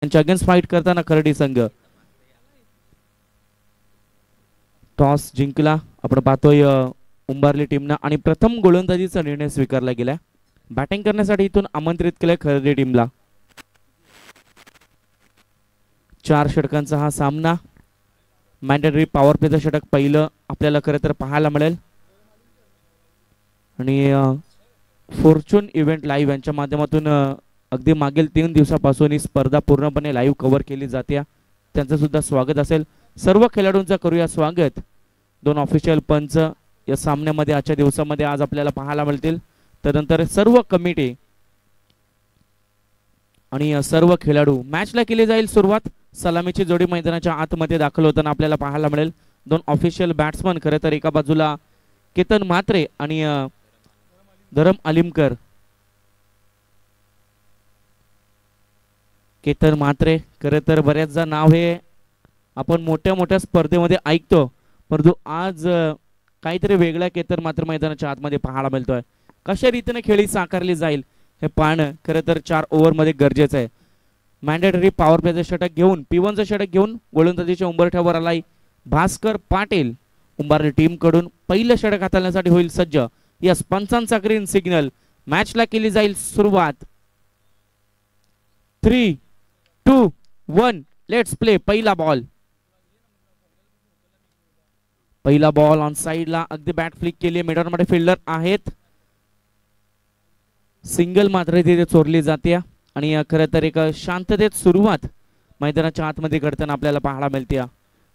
त्यांच्या against fight करताना खर्डी संघ टॉस जिंकला. आपण पाहतोय उंबारली टीमनं आणि प्रथम गोलंदाजीचा निर्णय स्वीकारला गेला. बॅटिंग करण्यासाठी इथून आमंत्रित केलंय खर्डी टीमला. 4 षटकांचा हा सामना. मॅन्डेटरी पॉवर प्लेचं षटक पहिलं आपल्याला खरं तर पाहायला मिळेल आणि फॉर्च्यून इव्हेंट लाईव्ह यांच्या माध्यमातून अगदी मागील 3 दिवसापासून ही स्पर्धा पूर्णपणे लाईव्ह कव्हर केली जाते. त्यांचं सुद्धा स्वागत असेल. सर्व खेळाडूंचं करूया स्वागत. 2 ऑफिशियल पंच या सामन्यामध्ये आजच्या दिवसामध्ये आज आपल्याला पाहायला मिळतील. त्यानंतर सर्व कमिटी आणि सर्व खेळाडू. मॅचला केली जाईल सुरुवात. सलामीची जोडी मैदानाच्या आतमध्ये दाखल होताना आपल्याला पाहायला मिळेल. 2 ऑफिशियल बॅट्समन खरं तर एका बाजूला केतन म्हात्रे आणि धरम अलिमकर. केतन म्हात्रे खरं तर बऱ्याचदा नाव हे आपण मोठ्या मोठ्या स्पर्धेमध्ये ऐकतो, परंतु आज काहीतरी वेगळ्या केतन म्हात्रे मैदानाच्या आतमध्ये पाहायला मिळतोय. कशा रीतीने खेळी साकारली जाईल हे पाहणं खरं तर 4 ओव्हरमध्ये गरजेचं आहे. मॅन्डेटरी पॉवर प्लेचं षटक घेऊन P1चं षटक घेऊन गोलंदाजीच्या उंबरठ्यावर आलाय भास्कर पाटील. उंबारली टीम कडून पहिलं षटक हाताळण्यासाठी होईल सज्ज. यस, पंचांचा ग्रीन सिग्नल. मॅचला केली जाईल सुरुवात. 3, 2, 1 लेट्स प्ले. पहिला बॉल ऑन साइडला. अगदी बॅट फ्लिक केली. मिडॉनमध्ये फिल्डर आहेत. सिंगल मात्र तिथे चोरली जाते आणि खरं तर एक शांततेत सुरुवात मैदानाच्या आतमध्ये घडताना आपल्याला पाहायला मिळते.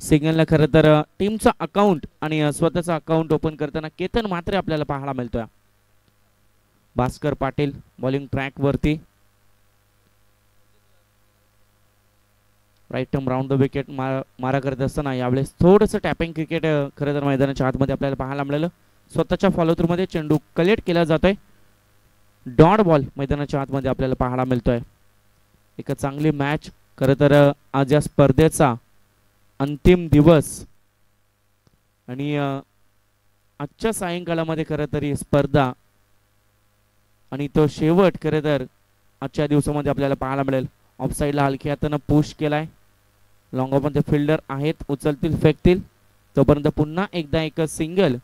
सिग्नलला खरं तर टीमचा अकाउंट आणि स्वतःचा अकाउंट ओपन करताना केतन मात्र आपल्याला पाहायला मिळतोय. भास्कर पाटील बॉलिंग ट्रॅक वरती. Right arm round the wicket मारा करत असताना यावेळेस थोडंसं टॅपिंग क्रिकेट खरं तर मैदानाच्या आतमध्ये आपल्याला पाहायला मिळालं. स्वतःच्या फॉलो थ्रू मध्ये चेंडू कलेक्ट केला जातोय. डॉट बॉल मैदानाच्या आतमध्ये आपल्याला पाहायला मिळतोय. एक चांगली मॅच खरं तर आज या स्पर्धेचा अंतिम दिवस आणि आजच्या सायंकाळामध्ये खरं तर ही स्पर्धा आणि तो शेवट खरं तर आजच्या दिवसामध्ये आपल्याला पाहायला मिळेल. ऑफ साईडला हलक्या हातानं पुश केलाय. लॉंग ऑफ मध्ये फिल्डर आहेत, उचलतील फेकतील तोपर्यंत पुन्हा एकदा एक सिंगल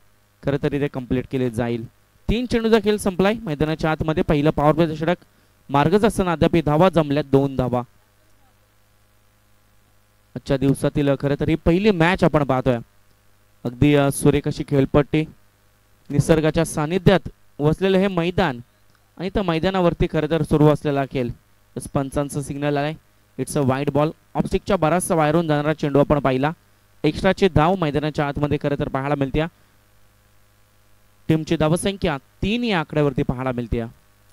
खरं तर इथे कंप्लीट केले जाईल. 3 चेंडूचा खेळ संपलाय. मैदानाच्या आतमध्ये पहिलं पॉवर प्लेचं षटक मार्गच असताना अद्याप धावा जमल्यात 2 धावा. आजच्या दिवसातील खरं तर ही पहिली मॅच आपण पाहतोय. अगदी सुरेख अशी खेळपट्टी, निसर्गाच्या सानिध्यात वसलेलं हे मैदान आणि त्या मैदानावरती खरं तर सुरू असलेला खेळ. पंचांचं सिग्नल आलाय. It's a wide ball. ऑफस्टिकच्या बराचसा वायरून जाणारा चेंडू आपण पाहिला. एक्स्ट्राची धाव मैदानाच्या आतमध्ये खरं तर पाहायला मिळते. टीमची धावसंख्या 3 या आकड्यावरती पाहायला मिळते.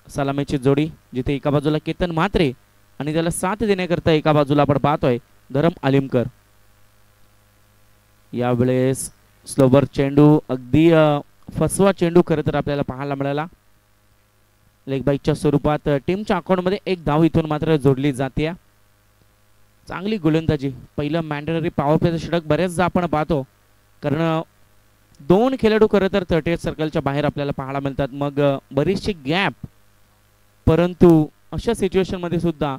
सलामीची जोडी जिथे एका बाजूला केतन म्हात्रे आणि त्याला साथ देण्याकरता एका बाजूला आपण पाहतोय धरम अलिमकर. यावेळेस स्लोवर चेंडू अगदी फसवा चेंडू खरं तर आपल्याला पाहायला मिळाला. लेग बाईकच्या स्वरूपात टीमच्या अकाउंटमध्ये 1 धाव इथून मात्र जोडली जाते. चांगली गोलंदाजी. पहिलं मॅन्डेटरी पॉवर प्लेचं षटक बरेचदा आपण पाहतो कारण 2 खेळाडू खरं तर 38 सर्कलच्या बाहेर आपल्याला पाहायला मिळतात. मग बरीचशी गॅप, परंतु अशा सिच्युएशन मध्ये सुद्धा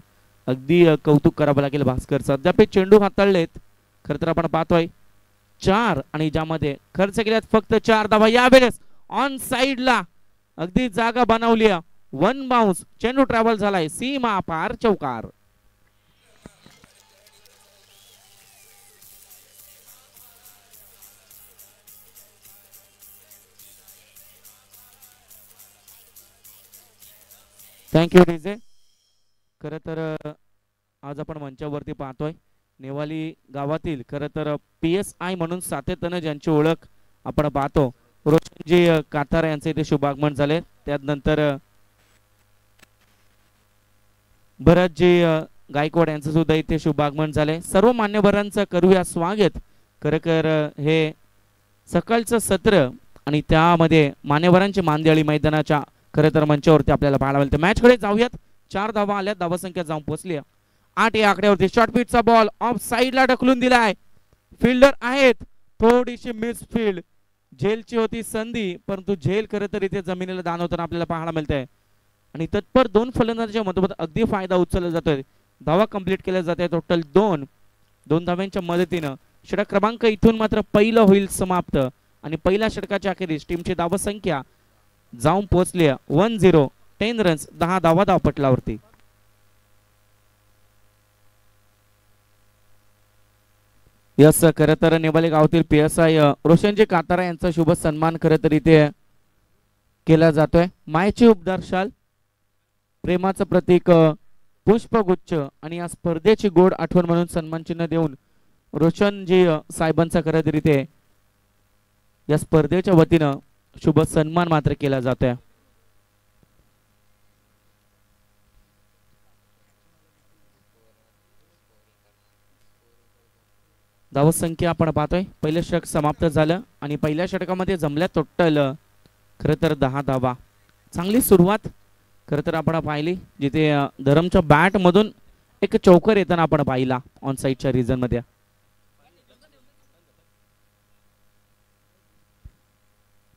अगदी कौतुक करावं लागेल भास्करचं. अद्याप चेंडू हाताळलेत खरं तर आपण पाहतोय 4 आणि ज्यामध्ये खर्च केल्यात फक्त 4 धावा. यावेळेस ऑन साइडला अगदी जागा बनवली. 1 बाउन्स. चेंडू ट्रॅव्हल झालाय सीमा पार. चौकार. Thank you DJ. खरं तर आज आपण मंचावरती पाहतोय नेवाली गावातील खरं तर PSI म्हणून सातत्यानं ज्यांची ओळख आपण पाहतो रोशनजी कातार यांचे इथे शुभागमन झाले. त्यानंतर भरतजी गायकवाड यांचं सुद्धा इथे शुभागमन झाले. सर्व मान्यवरांचं करूया स्वागत. खरं हे सकाळचं सत्र आणि त्यामध्ये मान्यवरांची मानदेळी मैदानाच्या खरं तर मंचावरती आपल्याला पाहायला मिळते. मॅच कडे जाऊयात. 4 धावा आल्या. धावा संख्या जाऊन पोहोचली 8 या आकड्यावरती. शॉर्ट पिचचा बॉल ऑफ साइडला ढकलून दिलाय. फिल्डर आहेत. थोडीशी मिस फील्ड. झेलची होती संधी, परंतु झेल खरं तर इथे जमिनीला दान होताना आपल्याला पाहायला मिळतंय आणि तत्पर 2 फलंदाजांच्या मधोमध अगदी फायदा उचलला जातोय. धावा कंप्लीट केल्या जाते टोटल 2 धाव्यांच्या मदतीनं षटक क्रमांक इथून मात्र पहिलं होईल समाप्त आणि पहिल्या षटकाच्या अखेरीस टीमची धाव संख्या जाऊन पोहोचली 10 10 रन्स 10 धावा धावपटलावरती. यस खरं तर नेवाले गावातील PSI रोशनजी कातारा यांचा शुभ सन्मान खरं तर इथे केला जातोय. मायेची उपदार शाल, प्रेमाचं प्रतीक पुष्पगुच्छ आणि या स्पर्धेची गोड आठवण म्हणून सन्मान चिन्ह देऊन रोशनजी साहेबांचा खरं तर इथे या स्पर्धेच्या वतीनं शुभ सन्मान मात्र केला जातोय. धावसंख्या आपण पाहतोय पहिलं षटक समाप्त झालं आणि पहिल्या षटकामध्ये जमल्या टोटल खरं तर 10 धावा. चांगली सुरुवात खरं तर आपण पाहिली जिथे धरमच्या बॅट मधून एक चौकर येताना आपण पाहिला ऑन साइडच्या रिजन मध्ये.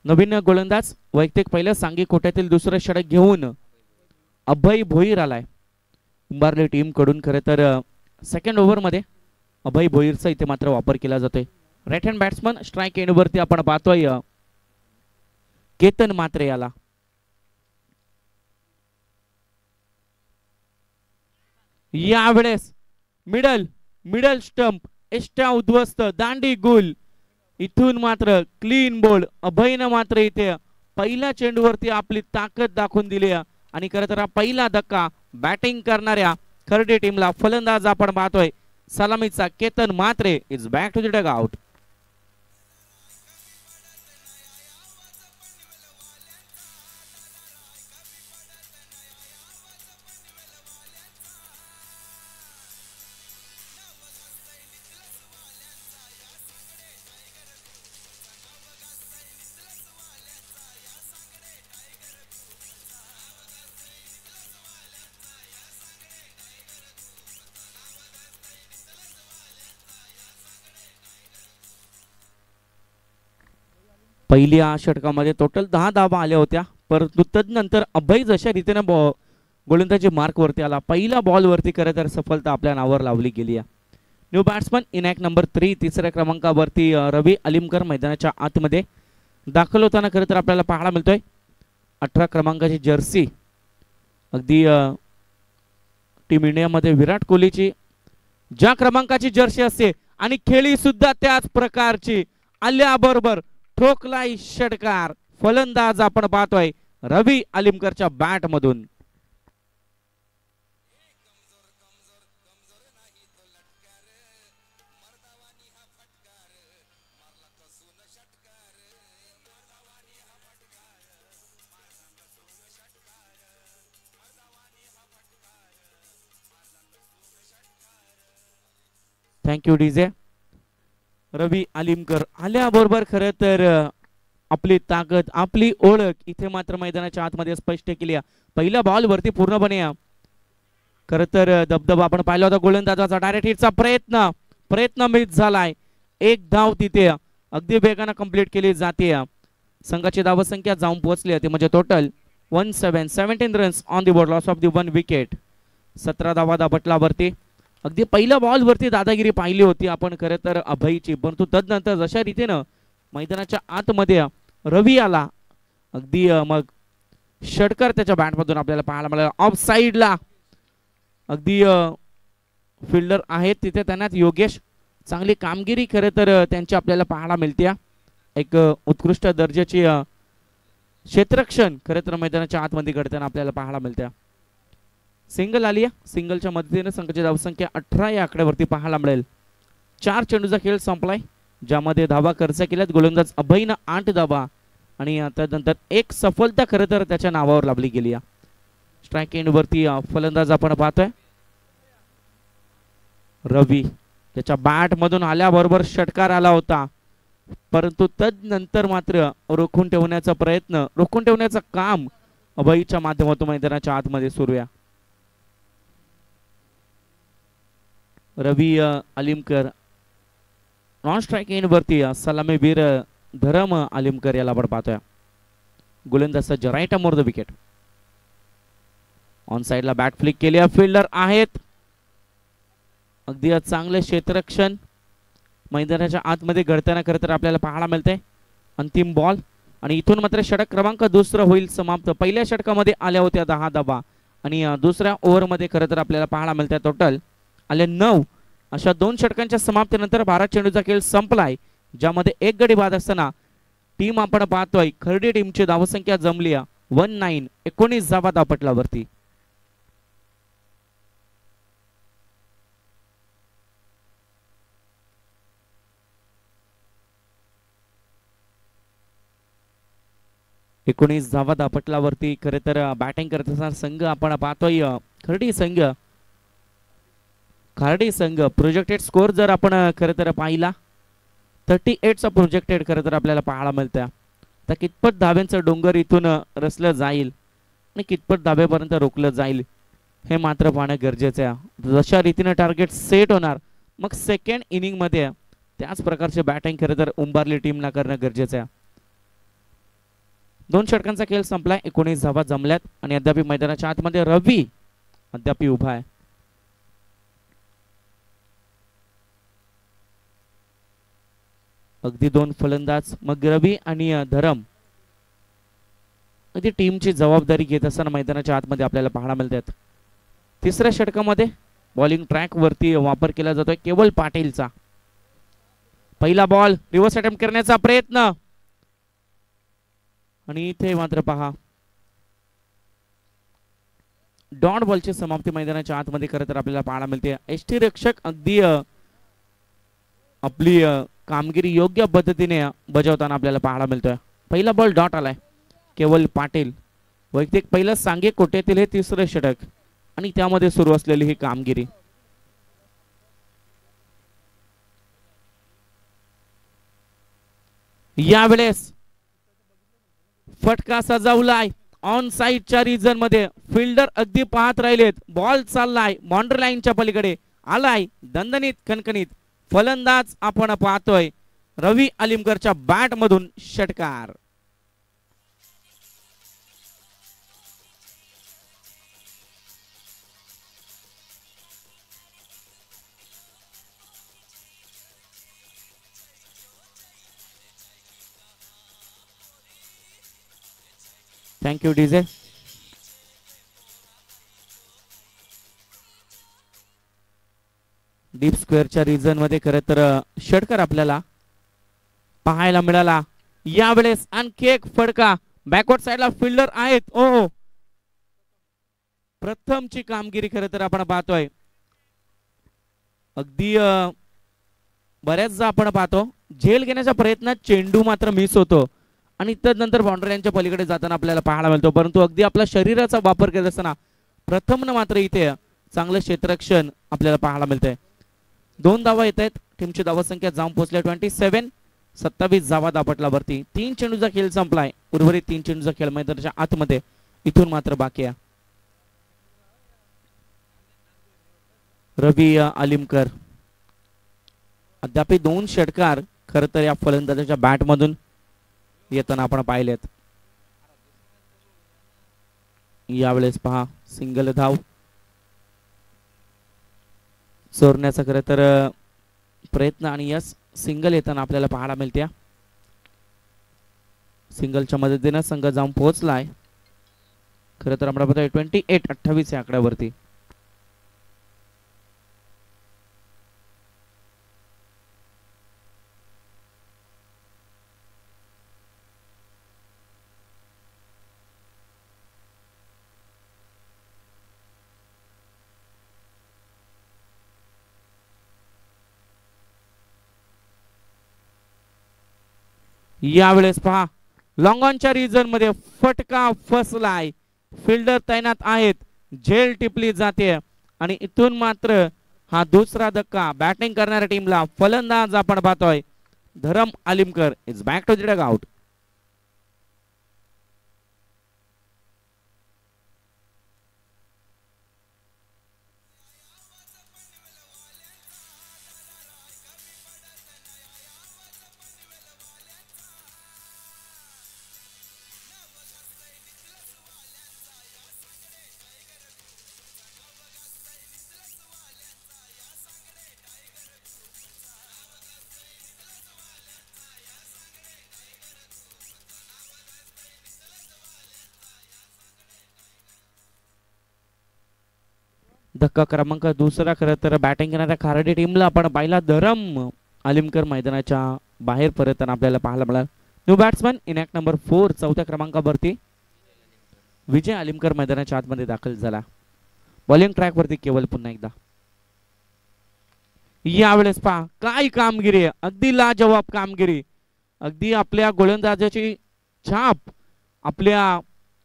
नवीन गोलंदाज वैयक्तिक पहिलं सांगी कोट्यातील दुसरं षटक घेऊन अभय भोईर आलाय उंबारली टीम कडून. खरं तर सेकंड ओव्हर मध्ये अभय भोईरचा इथे मात्र वापर केला जातोय. Right hand batsman strike end वरती आपण पाहतोय केतन मात्रे याला. यावेळेस मिडल स्टंप एष्टा उद्ध्वस्त दांडी गुल इथून मात्र क्लीन बोल्ड. अभयनं मात्र इथे पहिल्या चेंडूवरती आपली ताकद दाखवून दिली आणि खरं तर पहिला धक्का बॅटिंग करणाऱ्या खर्डे टीमला फलंदाज आपण पाहतोय सलामीचा Ketan Mhatre is back to the dugout. पहिल्या षटकामध्ये टोटल 10 धावा आल्या होत्या परंतु तदनंतर अभय जशा रीतीने गोलंदाजी मार्क वरती आला पहिला बॉल वरती खरं तर सफलता आपल्या नावावर लावली गेली आहे. New batsman in act number 3 तिसऱ्या क्रमांकावरती रवी अलिमकर मैदानाच्या आतमध्ये दाखल होताना खरं तर आपल्याला पाहायला मिळतोय 18 क्रमांकाची जर्सी अगदी टीम इंडियामध्ये विराट कोहलीची ज्या क्रमांकाची जर्सी असते आणि खेळी सुद्धा त्याच प्रकारची आल्याबरोबर ठोकलाय षटकार. फलंदाज आपण पाहतोय रवी अलिमकरच्या बॅट मधून. Thank you DJ. रवी अलिमकर आल्याबरोबर खरं तर आपली ताकद आपली ओळख इथे मात्र मैदानाच्या आतमध्ये स्पष्ट केली. पहिल्या बॉल वरती पूर्णपणे खरं तर दबदबा आपण पाहिला होता गोलंदाजाचा डायरेक्ट हिटचा प्रयत्न मिस झालाय. एक धाव तिथे अगदी वेगाने कंप्लीट केली जाते. संघाची धावसंख्या जाऊन पोहोचली होती म्हणजे total 17 runs on the board loss of the 1 wicket. 17 धावा दाबटलावरती अगदी पहिल्या बॉल वरती दादागिरी पाहिली होती आपण खरं तर अभयची परंतु तदनंतर जशा रीतीनं मैदानाच्या आतमध्ये रवी आला अगदी मग षटकार त्याच्या बॅटमधून आपल्याला पाहायला मिळाला. ऑफ साइडला अगदी फिल्डर आहेत तिथे त्यांना योगेश चांगली कामगिरी खरं तर त्यांची आपल्याला पाहायला मिळते. एक उत्कृष्ट दर्जाची क्षेत्ररक्षण खरं तर मैदानाच्या आतमध्ये घडताना आपल्याला पाहायला मिळते. सिंगल आली सिंगलच्या मदतीने संघाची धावसंख्या 18 या आकड्यावरती पाहायला मिळेल. 4 चेंडूचा खेळ संपलाय ज्यामध्ये धावा खर्च केल्यात गोलंदाज अभयनं 8 धावा आणि त्यानंतर एक सफलता खरं तर त्याच्या नावावर लाभली गेली. स्ट्राईक एंड वरती फलंदाज आपण पाहतोय रवी. त्याच्या बॅट मधून आल्याबरोबर षटकार आला होता परंतु तदनंतर मात्र रोखून ठेवण्याचा प्रयत्न रोखून ठेवण्याचं काम अभयच्या माध्यमातून मैदानाच्या आतमध्ये सुरू आहे. Ravi Alimkar non strike end वरती सलामीवीर धरम अलिमकर याला आपण पाहतोय. गोलंदाज right arm over the wicket. On साइडला बॅट फ्लिक केली फिल्डर आहेत अगदी चांगले क्षेत्ररक्षण मैदानाच्या आतमध्ये घडताना खरं तर आपल्याला पाहायला मिळते. अंतिम बॉल आणि इथून मात्र षटक क्रमांक दुसरं होईल समाप्त. पहिल्या षटकामध्ये आल्या होत्या 10 धावा आणि दुसऱ्या ओव्हरमध्ये खरं तर आपल्याला पाहायला मिळते टोटल आले 9. अशा 2 षटकांच्या समाप्तीनंतर भारत चेंडूचा खेळ संपलाय, ज्यामध्ये एक गडी बाद असताना टीम आपण पाहतोय खर्डी टीमची धावसंख्या जमली 19, 19 धावा धावपटलावरती. एकोणीस धावा धापटलावरती खरे तर बॅटिंग करत असताना संघ आपण पाहतोय खार्डी संघ प्रोजेक्टेड स्कोर जर आपण खरं तर पाहिला 38 चा प्रोजेक्टेड खरं तर आपल्याला पाहायला मिळतं. तर कितपत धाब्यांचं डोंगर इथून रचलं जाईल आणि कितपत धाब्यापर्यंत रोखलं जाईल हे मात्र पाहणं गरजेचं आहे. जशा रीतीने टार्गेट सेट होणार मग सेकंड इनिंग मध्ये त्याच प्रकारचे बॅटिंग खरं तर उंबारली टीमला करणं गरजेचं आहे. 2 षटकांचा खेळ संपलाय, 19 धावा जमल्यात आणि अद्याप मैदानाच्या आतमध्ये रवी अद्याप उभा आहे. अगदी 2 फलंदाज मग रवी आणि धरम अगदी टीमची जबाबदारी घेत असताना मैदानाच्या आतमध्ये आपल्याला पाहायला मिळतात. तिसऱ्या षटकामध्ये बॉलिंग ट्रॅक वरती वापर केला जातोय केवल पाटीलचा. पहिला बॉल रिव्हर्स अटेम्प्ट करण्याचा प्रयत्न आणि इथे मात्र पहा डॉट बॉलची समाप्ती मैदानाच्या आतमध्ये खरं तर आपल्याला पाहायला मिळते. एसटी रक्षक अगदी आपली कामगिरी योग्य पद्धतीने बजावताना आपल्याला पाहायला मिळतोय. पहिला बॉल डॉट आलाय केवल पाटील वैयक्तिक पहिलं सांगे कोट्यातील हे तिसरं षटक आणि त्यामध्ये सुरू असलेली ही कामगिरी. यावेळेस फटका सजावलाय ऑन साइडच्या रिजन मध्ये. फिल्डर अगदी पाहत राहिलेत. बॉल चाललाय बाउंड्री लाईनच्या पलीकडे आलाय दणदणीत खणखणीत. फलंदाज आपण पाहतोय रवी अलिमकरच्या बॅट मधून षटकार. Thank you DJ. डीप स्क्वेअरच्या रिजन मध्ये खरं तर षटकार आपल्याला पाहायला मिळाला. यावेळेस आणखी एक फटका बॅकवर्ड साइडला फिल्डर आहेत. ओ प्रथमची कामगिरी खरं तर आपण पाहतोय. अगदी बऱ्याचदा आपण पाहतो झेल घेण्याच्या प्रयत्नात चेंडू मात्र मिस होतो आणि तदनंतर बाउंड्रीच्या पलीकडे जाताना आपल्याला पाहायला मिळतो. परंतु अगदी आपल्या शरीराचा वापर करत असताना प्रथम मात्र इथे चांगलं क्षेत्ररक्षण आपल्याला पाहायला मिळतंय. 2 धावा येत आहेत. टीमची धावा संख्या जाऊन पोहोचल्या 27. 27 धावा दापटलावरती. 3 चेंडूचा खेळ संपलाय. उर्वरित 3 चेंडूचा खेळ मैदानाच्या आतमध्ये इथून मात्र बाकी आहे. रवी अलिमकर अद्याप 2 षटकार खरं तर या फलंदाजाच्या बॅट मधून येताना आपण पाहिलेत. यावेळेस पहा सिंगल धाव चोरण्याचा खरं तर प्रयत्न आणि यस सिंगल येताना आपल्याला पाहायला मिळते. सिंगलच्या मदतीने संघ जाऊन पोहोचलाय. खरं तर आपण बघतोय 28-28 या आकड्यावरती. यावेळेस पहा लॉंग ऑनच्या रिजन मध्ये फटका फसलाय. फिल्डर तैनात आहेत. झेल टिपली जाते आणि इथून मात्र हा दुसरा धक्का बॅटिंग करणाऱ्या टीमला. फलंदाज आपण पाहतोय Dharam Alimkar is back to the dugout. धक्का क्रमांक दुसरा. खरं तर बॅटिंग करणाऱ्या खारडी टीमला आपण पाहिला धरम आलिमकर मैदानाच्या बाहेर परतताना आपल्याला पाहायला मिळाला. New batsman in act number 4 चौथ्या क्रमांकावरती विजय आलिमकर मैदानाच्या आतमध्ये दाखल झाला. बॉलिंग ट्रॅक वरती केवळ पुन्हा एकदा. यावेळेस पहा काय कामगिरी आहे, अगदी लाजवाब कामगिरी. अगदी आपल्या गोलंदाजाची छाप, आपल्या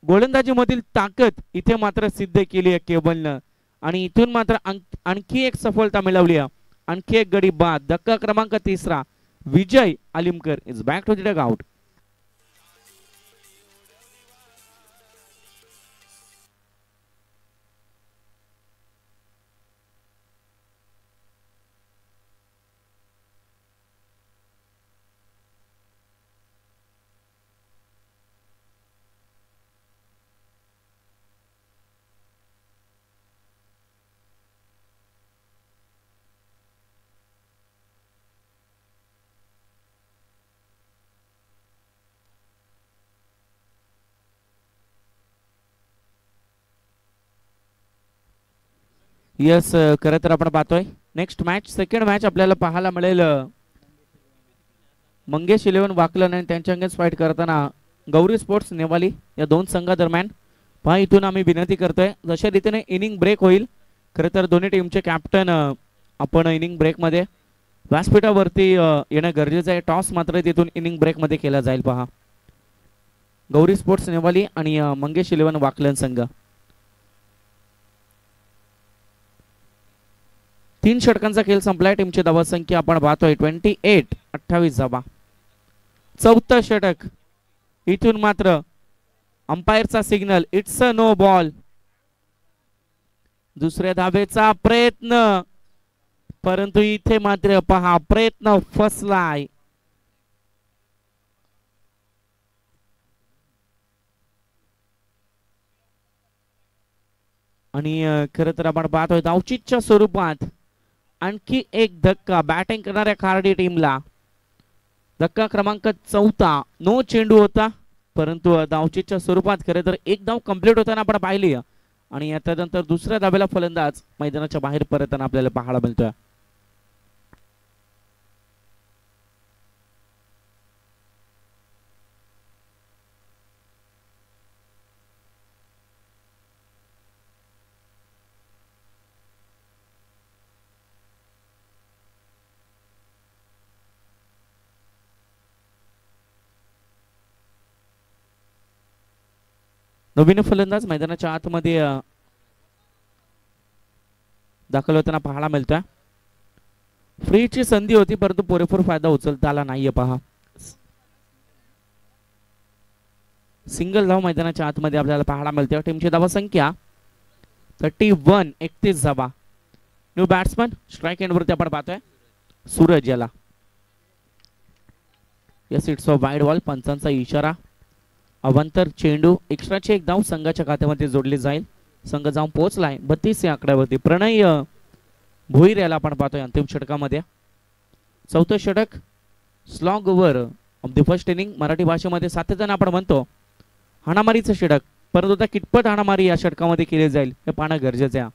गोलंदाजीमधील ताकद इथे मात्र सिद्ध केली आहे केबलनं. आणि इथून मात्र आणखी एक सफलता मिळवली आहे. आणखी एक गडी बाद. धक्का क्रमांक तिसरा. Vijay Alimkar is back to the dugout. Yes, खरं तर आपण पाहतोय नेक्स्ट मॅच, सेकंड मॅच आपल्याला पाहायला मिळेल मंगेश 11 वाकलन आणि त्यांच्या अगेन्स्ट फाईट करताना गौरी स्पोर्ट्स नेवाली या दोन संघादरम्यान. पहा इथून आम्ही विनंती करतोय जशा रीतीने इनिंग ब्रेक होईल, खरं तर दोन्ही टीमचे कॅप्टन आपण इनिंग ब्रेकमध्ये व्यासपीठावरती येणं गरजेचं आहे. टॉस मात्र तिथून इनिंग ब्रेकमध्ये केला जाईल. पहा गौरी स्पोर्ट्स नेवाली आणि मंगेश 11 वाकलन संघ. 3 षटकांचा खेळ संपलाय. टीमची धावा संख्या आपण पाहतोय 28, 28 धावा. चौथं षटक. इथून मात्र अंपायरचा signal, it's a no ball. दुसऱ्या धावेचा प्रयत्न, परंतु इथे मात्र पहा प्रयत्न फसलाय. आणि खरं तर आपण पाहतोय धावचीच्या स्वरूपात आणखी एक धक्का बॅटिंग करणाऱ्या खारडी टीमला. धक्का क्रमांक 4. नो चेंडू होता, परंतु धावचीच्या स्वरूपात खरं तर एक धाव कंप्लीट होताना आपण पाहिली. आणि त्यानंतर दुसऱ्या धावेला फलंदाज मैदानाच्या बाहेर परतताना आपल्याला पाहायला मिळतोय. नवीन फलंदाज मैदानाच्या आतमध्ये दाखल होताना पाहायला मिळतोय. फ्रीची संधी होती, परंतु पुरेपूर फायदा उचलता आला नाहीये. पहा सिंगल धाव मैदानाच्या आतमध्ये आपल्याला पाहायला मिळते. टीमची धावा संख्या 31, 31 धावा. न्यू बॅट्समन स्ट्राईक एंडवरती आपण पाहतोय सूरज याला. Yes, it's a wide ball. पंचांचा इशारा. अवांतर चेंडू. एक्स्ट्राची एक धाव संघाच्या खात्यामध्ये जोडली जाईल. संघ जाऊन पोहोचलाय 32 या आकड्यावरती. प्रणय भोईर याला आपण पाहतोय अंतिम षटकामध्ये. चौथं षटक slog over of the first inning. Marathi भाषेमध्ये सातत्याने आपण म्हणतो हाणामारीचं षटक, परंतु त्या कितपत हाणामारी या षटकामध्ये केली जाईल हे पाहणं गरजेचं आहे.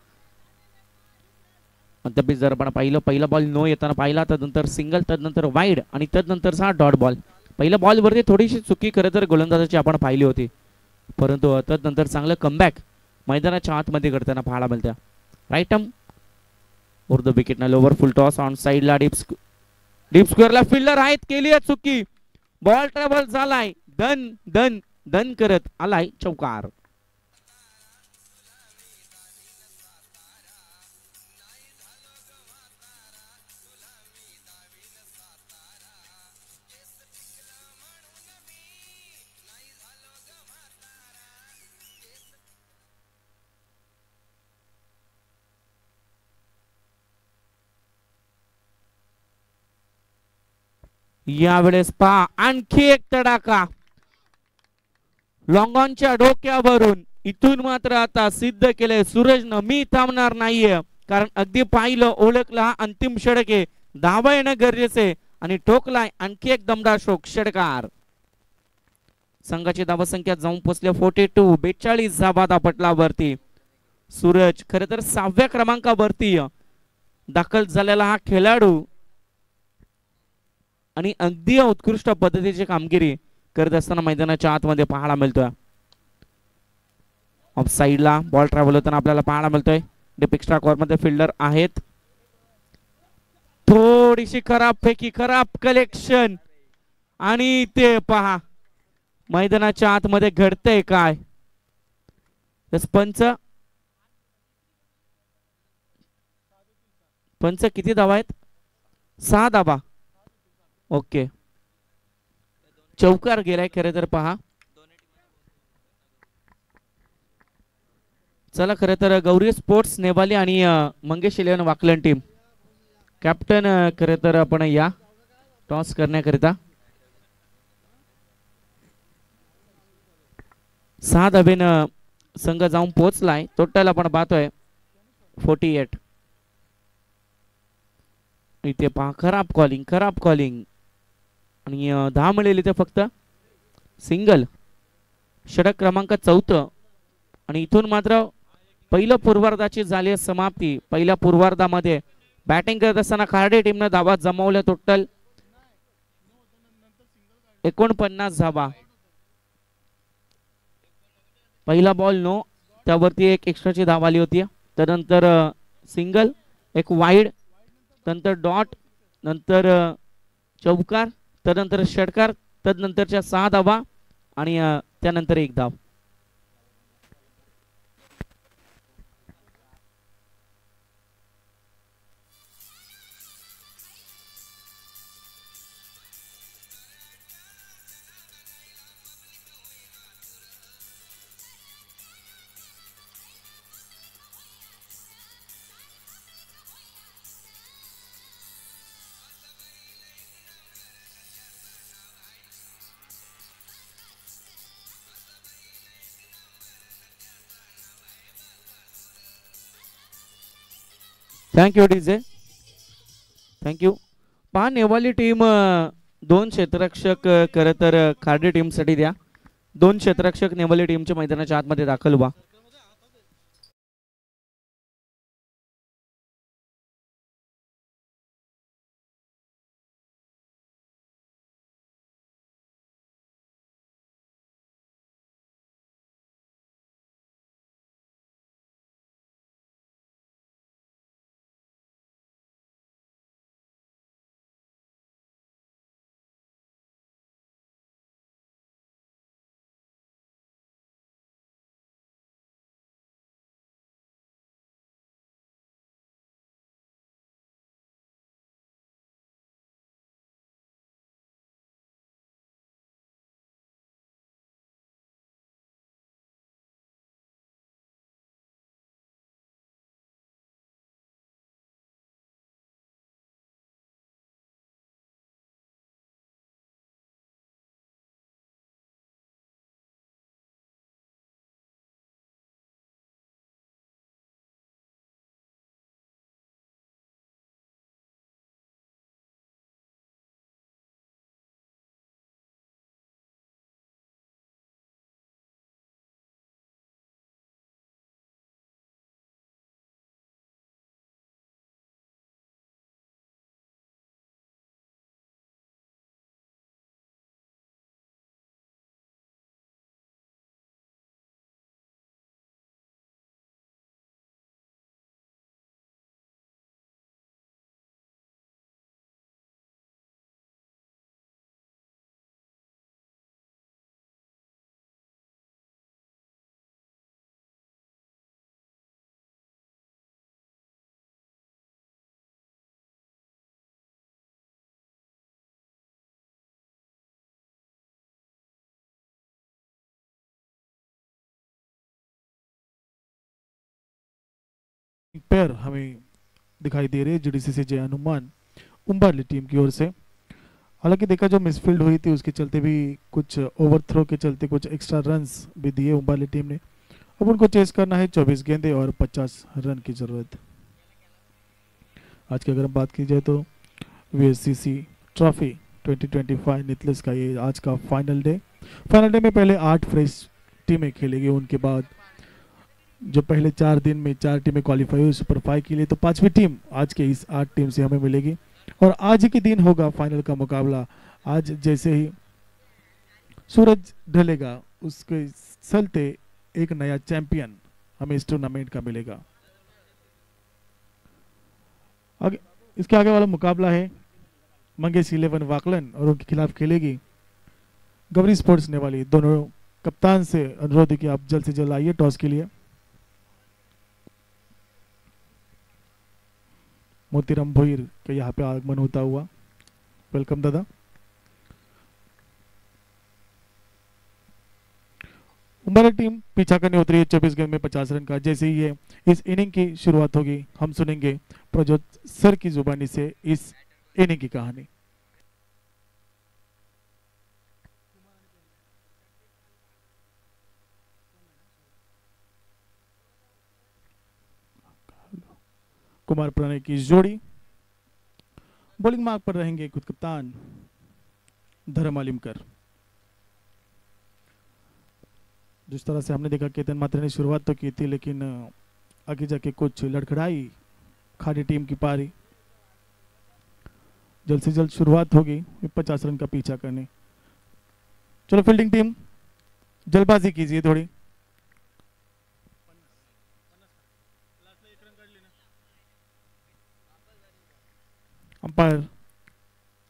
तब्बीत जर आपण पाहिलं, पहिला बॉल नो येताना पाहिला, तदनंतर सिंगल, तदनंतर वाईड आणि तदनंतरचा डॉट बॉल. पहिल्या बॉलवरती थोडीशी चुकी खरं तर गोलंदाजाची आपण पाहिली होती, परंतु तदनंतर चांगलं कमबॅक मैदानाच्या आतमध्ये करताना पाहायला मिळतं. Right arm over the wicket ना लोवर फुल टॉस ऑन साइडला डीप स्क्वेअरला फिल्डर आहेत, केली आहे चुकी. बॉल ट्रॅव्हल झालाय, धन धन धन करत आलाय चौकार. यावेळेस पहा आणखी एक तडाखा लॉंगॉनच्या डोक्यावरून. इथून मात्र आता सिद्ध केलंय सूरजनं, मी थांबणार नाहीये. कारण अगदी पाहिलं, ओळखलं, हा अंतिम षटक आहे, धावा येणं गरजेचे आणि ठोकलाय आणखी एक दमदार षटकार. संघाची धावा संख्या जाऊन पोचल्या 42, 42 धावा पटलावरती. सूरज खरे तर 6व्या क्रमांकावरती दाखल झालेला हा खेळाडू आणि अगदी उत्कृष्ट पद्धतीची कामगिरी करत असताना मैदानाच्या आतमध्ये पाहायला मिळतोय. ऑफ साइडला बॉल ट्रॅव्हल होताना आपल्याला पाहायला मिळतोय. डीप एक्स्ट्रा कॉर्नरमध्ये फिल्डर आहेत. थोडीशी खराब पैकी खराब कलेक्शन आणि ते पहा मैदानाच्या आतमध्ये घडतंय काय. पंच किती धावा आहेत? 6 धावा. ओके चौकार गेलाय खरे तर पहा. चला खरे तर गौरी स्पोर्ट्स नेवाली आणि मंगेश इलेव्हन वाकलन टीम कॅप्टन खरे तर आपण या टॉस करण्याकरिता 6 धावेनं संघ जाऊन पोहोचलाय. टोटल आपण पाहतोय 48. इथे पहा खराब कॉलिंग आणि 10 मिळेल इथे फक्त सिंगल. षटक क्रमांक 4 आणि इथून मात्र पहिलं पूर्वार्धाची झाली समाप्ती. पहिल्या पूर्वार्धामध्ये बॅटिंग करत असताना खार्डे टीमनं धावा जमवल्या. टोटल 49 धावा. पहिला बॉल नो, त्यावरती एक एक्स्ट्राची धाव आली होती. त्यानंतर सिंगल, एक वाईड, नंतर डॉट, नंतर चौकार, त्यानंतर षटकार, तदनंतरच्या 6 धावा आणि त्यानंतर 1 धाव. Thank you DJ, thank you. पहा नेवाली टीम 2 क्षेत्ररक्षक खरं तर खार्डे टीमसाठी द्या. 2 क्षेत्ररक्षक नेवाली टीमच्या मैदानाच्या आतमध्ये दाखल व्हा. पैर हमें दिखाई दे रहे हैं जीडीसी से जय हनुमान उम्बारली टीम की ओर से. हालांकि देखा जो मिसफील्ड हुई थी उसके चलते भी कुछ ओवरथ्रो के चलते कुछ एक्स्ट्रा रन्स भी दिए उम्बारली टीम ने. अब उनको चेस करना है 24 गेंदे और 50 रन की जरूरत. आज की अगर बात की जाए तो वीएससीसी ट्रॉफी 2025 नितलिस का ये आज का फाइनल डे. फाइनल डे में पहले 8 फ्रेश टीमें खेलेगी, उनके बाद जो पहले 4 दिन में 4 टीमें क्वालिफाई हुई सुपर 5 के लिए, तो 5वीं टीम आज के इस 8 टीम से हमें मिलेगी। और आज ही के दिन होगा फाइनल का मुकाबला। आज जैसे ही सूरज ढलेगा उसके चलते एक नया चैंपियन हमें इस टूर्नामेंट का मिलेगा। आगे इसके आगे वाला मुकाबला है मंगेश 11 वाकलन और उनके खिलाफ खेलेगी गौरी स्पोर्ट्स नेवाली। दोनों कप्तान से अनुरोध है कि आप जल्द से जल्द आइए टॉस के लिए। मोतीराम भोईर का यहाँ पे आगमन होता हुआ, वेलकम दादा। उम्बाला टीम पीछा करने उतरी है 24 गेंद में 50 रन का। जैसे ही ये इस इनिंग की शुरुआत होगी हम सुनेंगे प्रज्योत सर की जुबानी से इस इनिंग की कहानी। कुमार प्रणय की जोड़ी बॉलिंग मार्क पर रहेंगे खुद कप्तान धर्म आलिमकर। जिस तरह से हमने देखा केतन मात्रे ने शुरुआत तो की थी, लेकिन आगे जाके कुछ लड़खड़ाई खाड़ी टीम की पारी। जल्द से जल्द शुरुआत होगी 50 रन का पीछा करने। चलो फील्डिंग टीम जल्दबाजी कीजिए थोड़ी। अंपायर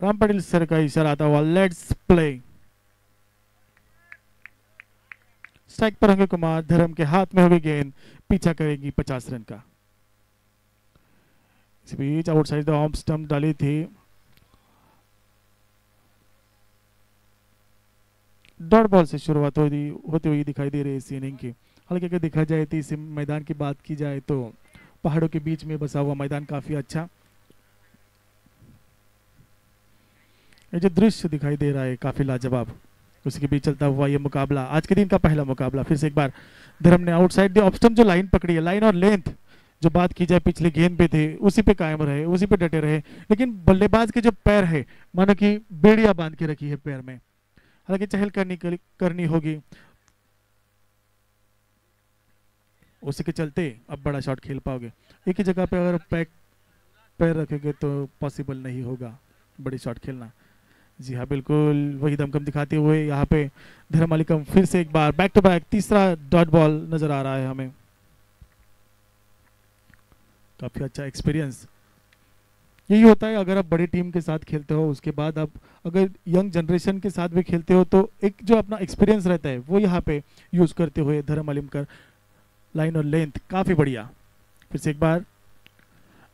राम पाटिल सर का इशारा आता हुआ लेट्स प्ले। स्ट्राइक पर होंगे कुमार, धर्म के हाथ में होगी गेंद, पीछा करेगी 50 रन का। इस बीच आउटसाइड द ऑफ स्टंप डाली थी। डॉट बॉल से शुरुआत होती हुई दिखाई दे रही है इस इनिंग की। हालांकि अगर देखा जाए तो इस मैदान की बात की जाए तो पहाड़ों के बीच में बसा हुआ मैदान काफी अच्छा। ये जो दृश्य दिखाई दे रहा है काफी लाजवाब, उसके बीच चलता हुआ ये मुकाबला, आज के दिन का पहला मुकाबला। फिर से एक बार धर्म ने आउटसाइड द ऑफ स्टंप जो लाइन पकड़ी है, लाइन और लेंथ जो बात की जाए पिछले गेंद पे थे उसी पे कायम रहे, उसी पे डटे रहे। लेकिन बल्लेबाज के जो पैर है मानो कि बेड़िया बांध के रखी है पैर में। हालांकि चहल करनी होगी, उसी के चलते अब बड़ा शॉट खेल पाओगे। एक ही जगह पे अगर पैर रखोगे तो पॉसिबल नहीं होगा बड़ी शॉट खेलना। जी हाँ, बिल्कुल वही दमखम दिखाते हुए यहाँ पे धर्म अलीकम फिर से एक बार बैक टू बैक तीसरा डॉट बॉल नजर आ रहा है हमें। काफी अच्छा एक्सपीरियंस यही होता है अगर आप बड़ी टीम के साथ खेलते हो, उसके बाद आप अगर यंग जनरेशन के साथ भी खेलते हो तो एक जो अपना एक्सपीरियंस रहता है वो यहाँ पे यूज करते हुए धर्म अलीमकर लाइन और लेंथ काफी बढ़िया। फिर से एक बार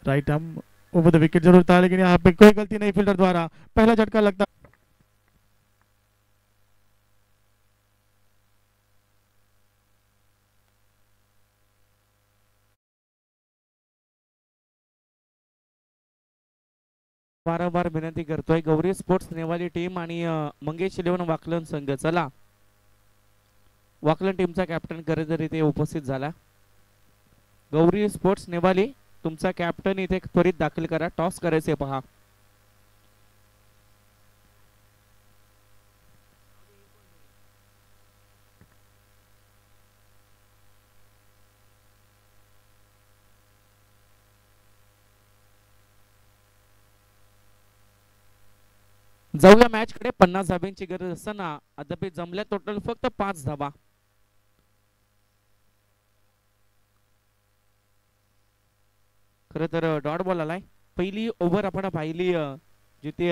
right arm over the wicket जरूर था, लेकिन यहाँ पे कोई गलती नहीं फील्डर द्वारा, पहला झटका लगता। वारंवार विनंती करतोय गौरी स्पोर्ट्स नेवाली टीम आणि मंगेश 11 वाकलन संघ, चला वाकलन टीमचा कॅप्टन करेदर इथे उपस्थित झाला। गौरी स्पोर्ट्स नेवाली तुमचा कॅप्टन इथे त्वरित दाखल करा, टॉस करायचे पहा। जाऊया मॅच कडे। 50 धाब्यांची गरज असताना अद्याप जमल्या टोटल फक्त 5 धाबा। खरं तर डॉट बॉल आलाय। पहिली ओव्हर आपण पाहिली जिथे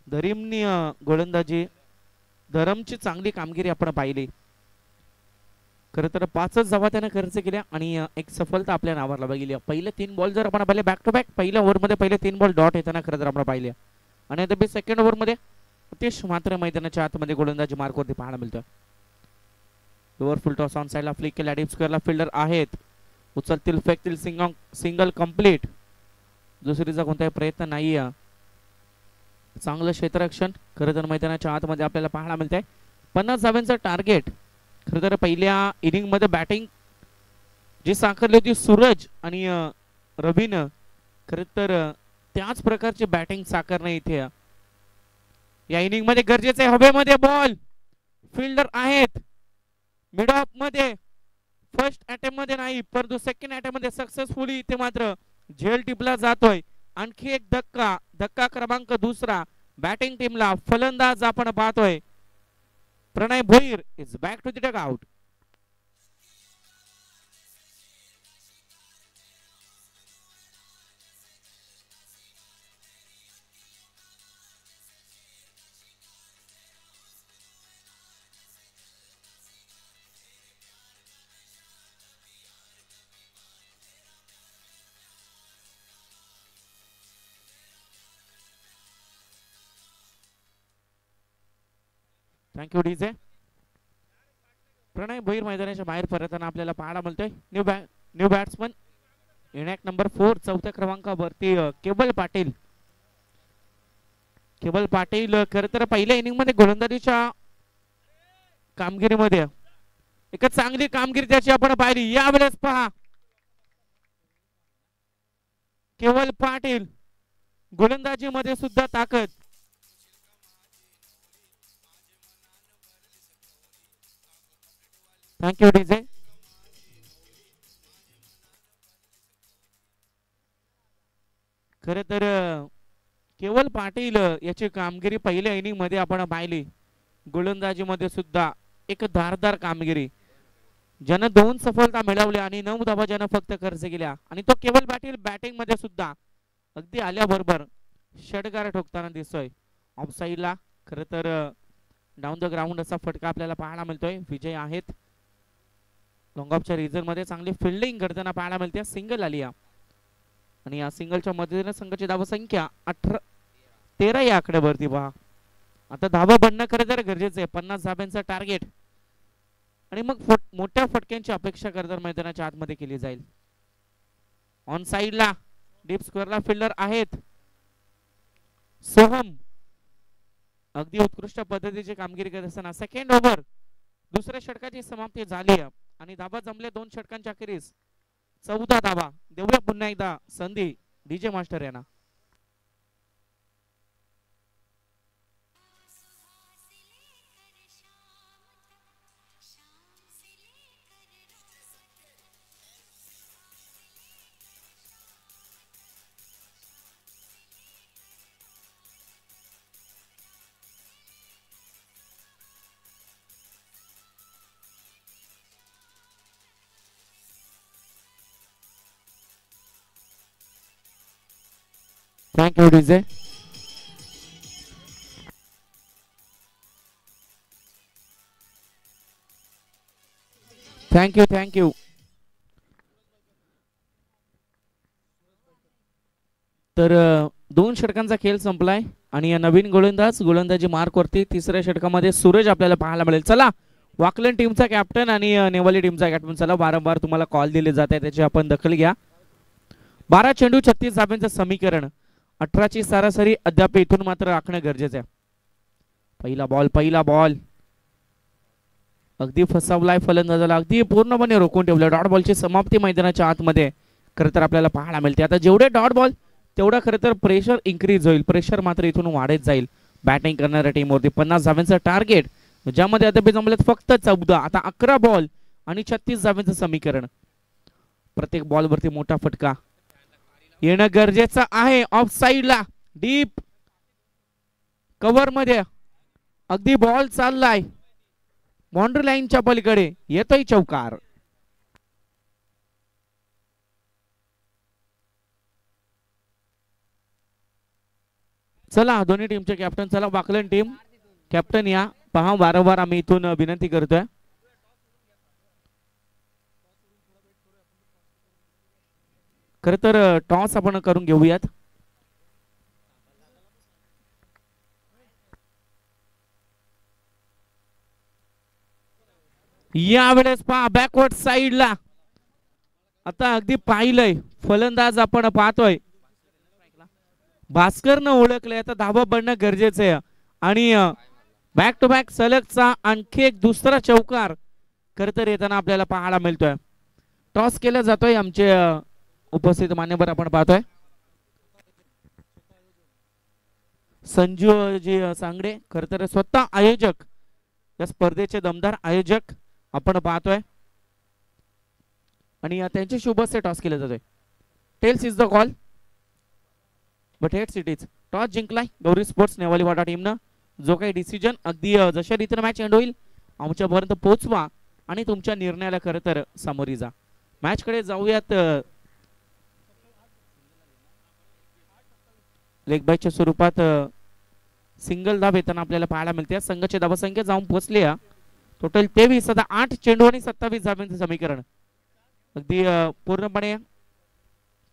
धरीमनी गोलंदाजी, धरमची चांगली कामगिरी आपण पाहिली। खरं तर 5च धावा त्याने खर्च केल्या आणि एक सफलता आपल्या नावाला बघितली। पहिले 3 बॉल जर आपण पाहिले बॅक टू बॅक, पहिल्या ओव्हर मध्ये पहिले 3 बॉल डॉट येताना खरं तर आपण पाहिले आणि आता सेकंड ओव्हर मध्ये अतिश मात्र मैदानाच्या आतमध्ये गोलंदाजी मार्कवरती पाहायला मिळतं। लोअर फुल टॉस ऑन साइडला फ्लिक केला, डीप स्क्वेअरला फिल्डर आहेत, उचलतील फेकतील, सिंगल कंप्लीट, दुसरीचा कोणताही प्रयत्न नाही। चांगलं क्षेत्ररक्षण खरं तर मैदानाच्या आतमध्ये आपल्याला पाहायला मिळतंय। 50 धाब्यांचं टार्गेट। खरं तर पहिल्या इनिंग मध्ये बॅटिंग जी साकारली होती सूरज आणि रवीनं, खरं तर त्याच प्रकारची बॅटिंग साकारणे इथे या इनिंग मध्ये गरजेचे। हवेमध्ये बॉल, फिल्डर आहेत मिड ऑफ मध्ये, फर्स्ट अटेम्प्ट मध्ये नाही परंतु सेकंड अटेम्प्ट मध्ये सक्सेसफुली इथे मात्र झेल टिपला जातोय. आणखी एक धक्का, धक्का क्रमांक दुसरा बॅटिंग टीमला. फलंदाज आपण पाहतोय Pranay Bhoir is back to the dugout. Thank you DJ. Pranay Bhoir मैदानाच्या बाहेर परतताना आपल्याला पाहायला मिळतोय. न्यू बॅट्समन इनॅक्ट नंबर 4 चौथ्या क्रमांकावरती केबल पाटील. केबल पाटील खरं तर पहिल्या इनिंग मध्ये गोलंदाजीच्या कामगिरीमध्ये एक चांगली कामगिरी त्याची आपण पाहिली. यावेळेस पहा केवल पाटील गोलंदाजी मध्ये सुद्धा ताकद. Thank you DJ. खर तर केवल पाटील याची कामगिरी पहिल्या इनिंग मध्ये आपण पाहिली. गोलंदाजी मध्ये सुद्धा एक धारदार कामगिरी. ज्यानं 2 सफलता मिळवल्या आणि 9 धावा ज्यानं फक्त खर्च केल्या. आणि तो केवल पाटील बॅटिंग मध्ये सुद्धा अगदी आल्याबरोबर षटकार ठोकताना दिसतोय. ऑफ साइडला खर तर डाऊन द ग्राउंड असा फटका आपल्याला पाहायला मिळतोय. विजय आहेत. लॉंग ऑफच्या रिझन मध्ये चांगली फिल्डिंग करताना पाहायला मिळते. सिंगल आली आणि या सिंगलच्या मदतीने संघाची धावा संख्या 13 या आकड्यावरती पहा. आता धावा बनणं खरं तर गरजेचं आहे. 50 धाब्यांचं टार्गेट आणि मग मोठ्या फटक्यांची अपेक्षा करताना मैदानाच्या आतमध्ये केली जाईल. ऑन साइडला डीप स्क्वेअरला फिल्डर आहेत सोहम. अगदी उत्कृष्ट पद्धतीची कामगिरी करत असताना सेकंड ओव्हर दुसऱ्या षटकाची समाप्ती झाली आणि धाबा जमले 2 षटकांच्या अखेरीस 14 धाबा. देऊया पुन्हा एकदा संधी डीजे मास्टर यांना. Thank you DJ. थँक्यू. तर 2 षटकांचा खेळ संपलाय आणि या नवीन गोलंदाजी मार्क वरती तिसऱ्या षटकामध्ये सूरज आपल्याला पाहायला मिळेल. चला वाकलन टीमचा कॅप्टन आणि नेवाली टीमचा कॅप्टन. चला वारंवार तुम्हाला कॉल दिले जात आहे त्याची आपण दखल घ्या. 12 चेंडू 36 धाब्यांचं समीकरण. 18ची सरासरी अद्याप इथून मात्र राखणं गरजेचं आहे. पहिला बॉल अगदी फसवलाय फलंदाजाला. अगदी पूर्णपणे रोखून ठेवलं. डॉट बॉलची समाप्ती मैदानाच्या आतमध्ये खरं तर आपल्याला पाहायला मिळते. आता जेवढे डॉट बॉल तेवढा खरं तर प्रेशर इन्क्रीज होईल. प्रेशर मात्र इथून वाढत जाईल बॅटिंग करणाऱ्या टीमवरती. 50 धाब्यांचं टार्गेट ज्यामध्ये अद्याप जमलेत फक्त 14. आता 11 बॉल आणि 36 धाब्यांचं समीकरण. प्रत्येक बॉल वरती मोठा फटका येणं गरजेचं आहे. ऑफ साइडला डीप कव्हर मध्ये अगदी बॉल चाललाय बाउंड्री लाईनच्या पलीकडे. येतोय चौकार. चला दोन्ही टीमचे कॅप्टन. चला वाकलन टीम कॅप्टन या. पहा वारंवार आम्ही इथून विनंती करतोय. खरं तर टॉस आपण करून घेऊयात. यावेळेस पहा बॅकवर्ड साइडला आता अगदी पाहिलंय फलंदाज आपण पाहतोय. भास्करनं ओळखलंय. आता धाबा बनणं गरजेचं आहे आणि बॅक टू बॅक सलगचा आणखी एक दुसरा चौकार खरं तर येताना आपल्याला पाहायला मिळतोय. टॉस केला जातोय. आमचे उपस्थित मान्यवर आपण पाहतोय संजूजी सांगडे खर तर स्वतः आयोजक या स्पर्धेचे दमदार आयोजक आपण पाहतोय. आणि त्यांचे शुभस्य टॉस केला जातोय. Tails is the call, but heads it is. Toss जिंकलाय गौरी स्पोर्ट्स नेवालीवाडा टीमनं. जो काही डिसिजन अगदी जशा रीतीने मॅच एंड होईल आमच्यापर्यंत पोहोचवा आणि तुमच्या निर्णयाला खरं तर सामोरी जा. मॅचकडे जाऊयात. लेग बायच्या स्वरूपात सिंगल धाब येताना आपल्याला पाहायला मिळते. संघाची धावसंख्या जाऊन पोहोचली आहे टोटल 23. आता 8 चेंडू आणि 27 धाब्यांचं समीकरण अगदी पूर्णपणे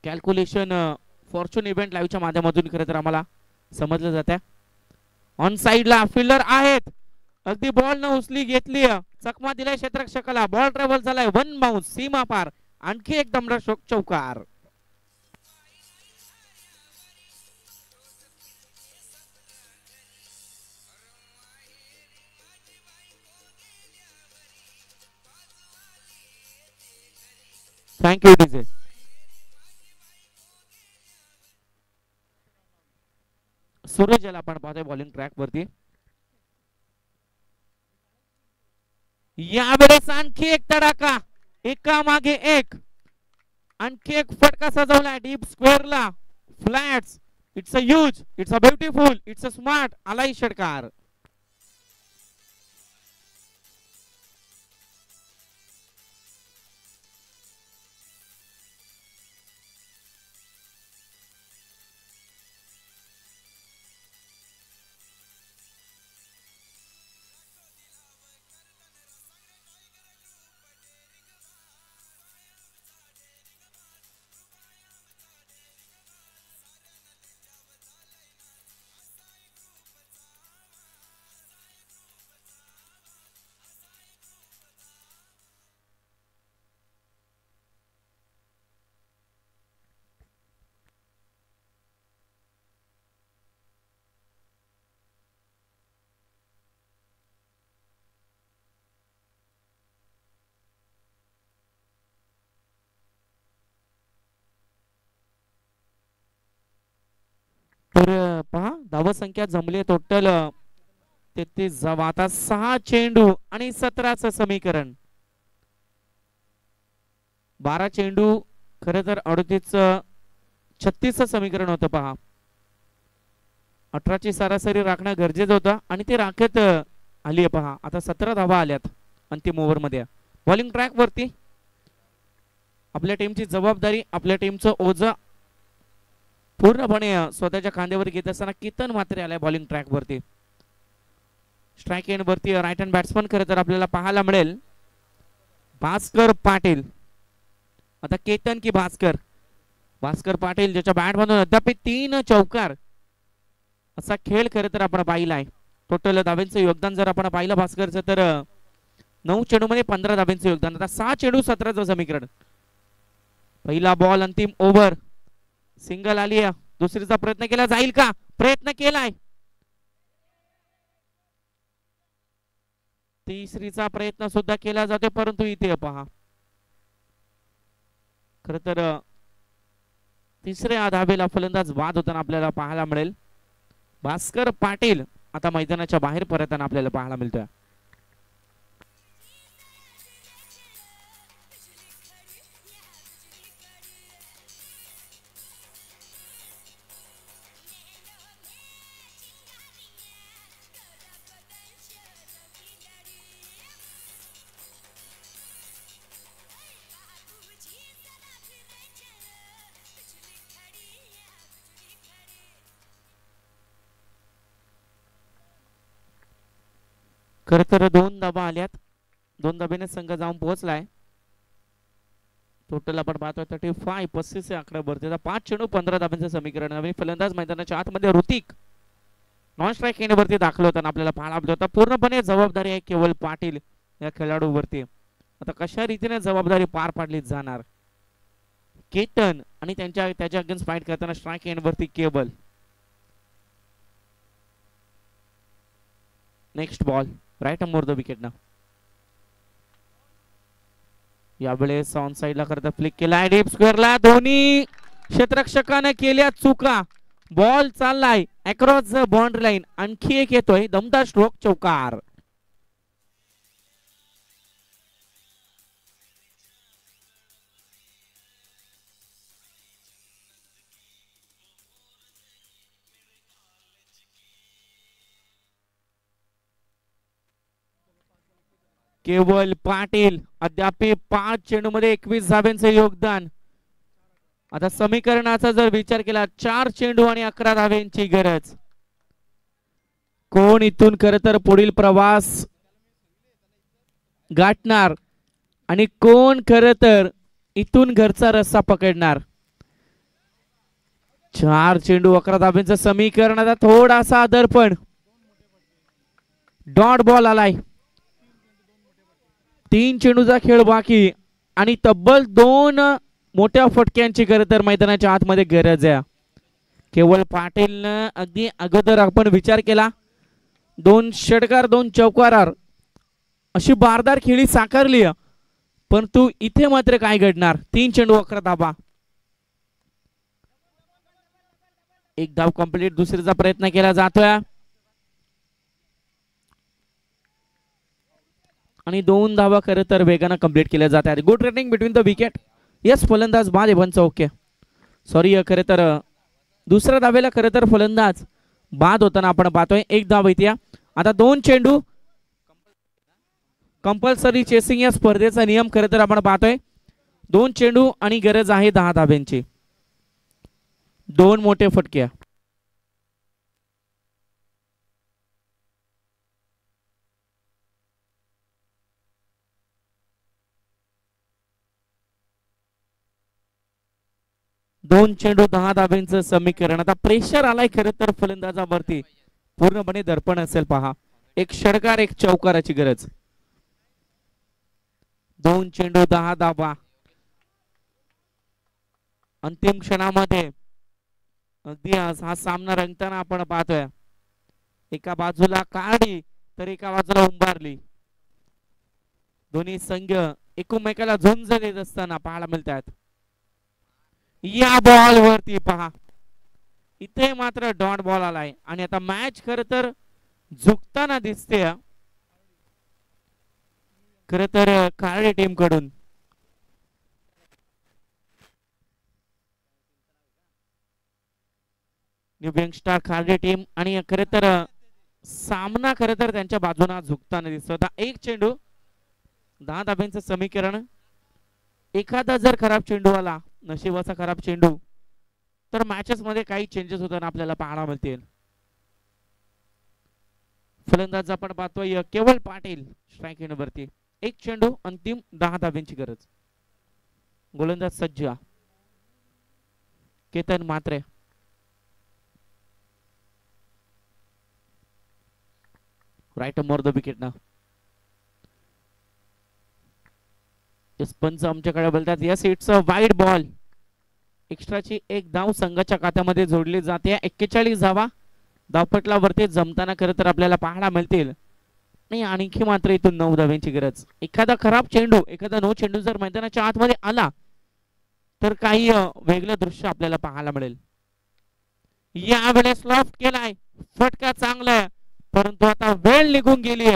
कॅल्क्युलेशन फॉर्च्यून इव्हेंट लाईव्हच्या माध्यमातून खरं तर आम्हाला समजलं जातं. ऑन साइडला फिल्डर आहेत. अगदी बॉल न उचली घेतली, चकमा दिलाय क्षेत्ररक्षकाला. बॉल ट्रॅव्हल झालाय, वन बाउन्स सीमा पार. आणखी एक दमदार चौकार. Thank you DJ. सूरज याला आपण पाहतोय बॉलिंग ट्रॅक वरती. यावेळेस आणखी एक तडाखा, एका मागे एक. आणखी एक फटका सजवलाय डीप स्क्वेअरला, flats. It's a huge, it's a beautiful, it's a smart. आलाही षटकार. तर पहा धावसंख्या जमली टोटल 33. आता 6 चेंडू आणि 17चं समीकरण. 12 चेंडू खरं तर 36चं समीकरण होतं. पहा 18ची सरासरी राखणं गरजेचं होतं आणि ते राखत आली आहे. पहा आता 17 धावा आल्यात अंतिम ओव्हर मध्ये. बॉलिंग ट्रॅक वरती आपल्या टीमची जबाबदारी, आपल्या टीमचं ओझं पूर्णपणे स्वतःच्या खांद्यावर घेत असताना केतन म्हात्रे आलाय बॉलिंग ट्रॅक वरती. स्ट्राइक एंड वरती राईट हँड बॅट्समन खरं तर आपल्याला पाहायला मिळेल भास्कर पाटील. आता केतन की भास्कर. भास्कर पाटील ज्याच्या बॅट मधून अद्याप 3 चौकार असा खेळ खरं तर आपण पाहिलाय. टोटल धाब्यांचं योगदान जर आपण पाहिलं भास्करचं तर 9 चेंडू मध्ये 15 धाब्यांचं योगदान. आता 6 चेंडू 17चं समीकरण. पहिला बॉल, अंतिम ओव्हर. सिंगल आली आहे. दुसरीचा प्रयत्न केला जाईल का? प्रयत्न केलाय. तिसरीचा प्रयत्न सुद्धा केला जातो, परंतु इथे पहा खर तर तिसऱ्या धाबेला फलंदाज बाद होताना आपल्याला पाहायला मिळेल. भास्कर पाटील आता मैदानाच्या बाहेर परतताना आपल्याला पाहायला मिळतोय. खर तर 2 धाबा आल्यात. 2 धाब्याने संघ जाऊन पोहोचलाय. टोटल आपण पाहतोय 35 35 आकडा भरते. 5 चेंडू 15 धाब्यांचं समीकरण. नवीन फलंदाज मैदानाच्या आतमध्ये ऋतिक नॉन स्ट्राइक येण्यावरती दाखल होताना आपल्याला पाहायला मिळत होता. पूर्णपणे जबाबदारी आहे केवळ पाटील या खेळाडूवरती. आता कशा रीतीने जबाबदारी पार पाडली जाणार. केतन आणि त्याच्या अगेन्स्ट फाईट करताना स्ट्राइक येण्यावरती cable. Next ball right more the wicket ना. यावेळेस ऑन साइडला करता फ्लिक केलाय डीप स्क्वेअरला. दोन्ही क्षेत्ररक्षकाने केल्या चुका. बॉल चाललाय अक्रॉस द बाउंड्री लाईन. आणखी एक येतोय दमदार स्ट्रोक चौकार. केवळ पाटील अद्याप 5 चेंडूमध्ये 21 धाब्यांचे योगदान. आता समीकरणाचा जर विचार केला 4 चेंडू आणि 11 धाब्यांची गरज. कोण इथून खर तर पुढील प्रवास गाठणार आणि कोण खर तर इथून घरचा रस्ता पकडणार. 4 चेंडू 11 धाब्यांचं समीकरण. आता थोडासा दर्पण. डॉट बॉल आलाय. 3 चेंडूचा खेळ बाकी आणि तब्बल 2 मोठ्या फटक्यांची खरं तर मैदानाच्या आतमध्ये गरज आहे. केवळ पाटीलनं अगदी अगोदर आपण विचार केला 2 षटकार 2 चौकार अशी बारदार खेळी साकारली, परंतु इथे मात्र काय घडणार. 3 चेंडू 11 धाबा. एक धाव कंप्लीट. दुसरीचा प्रयत्न केला जातोय आणि 2 धावा खरं तर वेगानं कंप्लीट केल्या जात आहेत. Good running between the wicket. Yes फलंदाज बाद आहे पण ओके. सॉरी खरं तर दुसऱ्या धावेला खरं तर फलंदाज बाद होताना आपण पाहतोय. 1 धाव इथे. आता 2 चेंडू कंपल्सरी चेसिंग या स्पर्धेचा नियम खरं तर आपण पाहतोय. 2 चेंडू आणि गरज आहे 10 धाब्यांची. 2 मोठे फटके. दोन चेंडू 10 धाब्यांचं समीकरण. आता प्रेशर आलाय खरं तर फलंदाजावरती. पूर्णपणे दर्पण असेल पहा. 1 षटकार 1 चौकाराची गरज. 2 चेंडू 10 धाबा. अंतिम क्षणामध्ये अगदी हा सामना रंगताना आपण पाहतोय. एका बाजूला काढी तर एका बाजूला उंबारली. दोन्ही संघ एकमेकाला झुंज देत असताना पाहायला मिळतात. या बॉल वरती पहा इथे मात्र डॉट बॉल आलाय आणि आता मॅच खर तर झुकताना दिसते खर तर कारडी टीम कडून. न्यू बँकस्टार कारडी टीम आणि खर तर सामना खर तर त्यांच्या बाजूने झुकताना दिसतो. आता 1 चेंडू 10 धाब्यांचं समीकरण. एखादा जर खराब चेंडू आला, नशिबाचा खराब चेंडू, तर मॅचेस मध्ये काही चेंजेस होताना आपल्याला पाहायला मिळतील. फलंदाज आपण पाहतोय केवळ पाटील स्ट्राइक वरती. 1 चेंडू अंतिम 10 धाब्यांची गरज. गोलंदाज सज्ज Ketan Mhatre. Right more the wicket ना. पंच आमच्याकडे बोलतात yes it's a wide ball. एक्स्ट्राची 1 धाव संघाच्या खात्यामध्ये जोडली जाते. 41 धावा धावपटलावरती जमताना खरं तर आपल्याला पाहायला मिळतील. नाही आणखी मात्र इथून 9 धाव्यांची गरज. एखादा खराब चेंडू, एखादा नो चेंडू जर मैदानाच्या आतमध्ये आला तर काही वेगळं दृश्य आपल्याला पाहायला मिळेल. यावेळेस लॉफ्ट केलाय. फटका चांगला आहे, परंतु आता वेळ निघून गेली.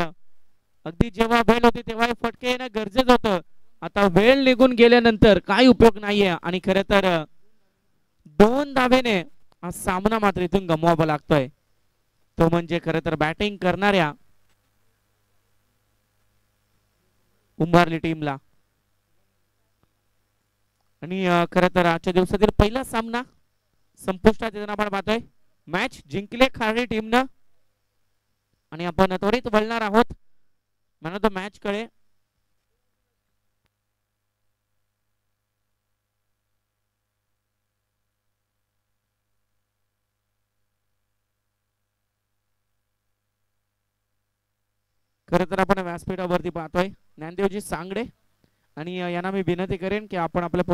अगदी जेव्हा वेळ होती तेव्हा फटके येणं गरजेचं होतं. आता वेळ निघून गेल्यानंतर काही उपयोग नाहीये आणि खरं तर 2 धावेने हा सामना मात्र इथून गमवावा लागतोय. तो म्हणजे खरं तर बॅटिंग करणाऱ्या उंबारली टीमला. आणि खरं तर आजच्या दिवसातील पहिला सामना संपुष्टात येताना आपण पाहतोय. मॅच जिंकले खारडी टीमनं आणि आपण त्वरित वळणार आहोत मॅन ऑफ द मॅच कडे. खरं तर आपण व्यासपीठावरती पाहतोय ज्ञानदेवजी सांगडे आणि यांना मी विनंती करेन की आपण आपल्या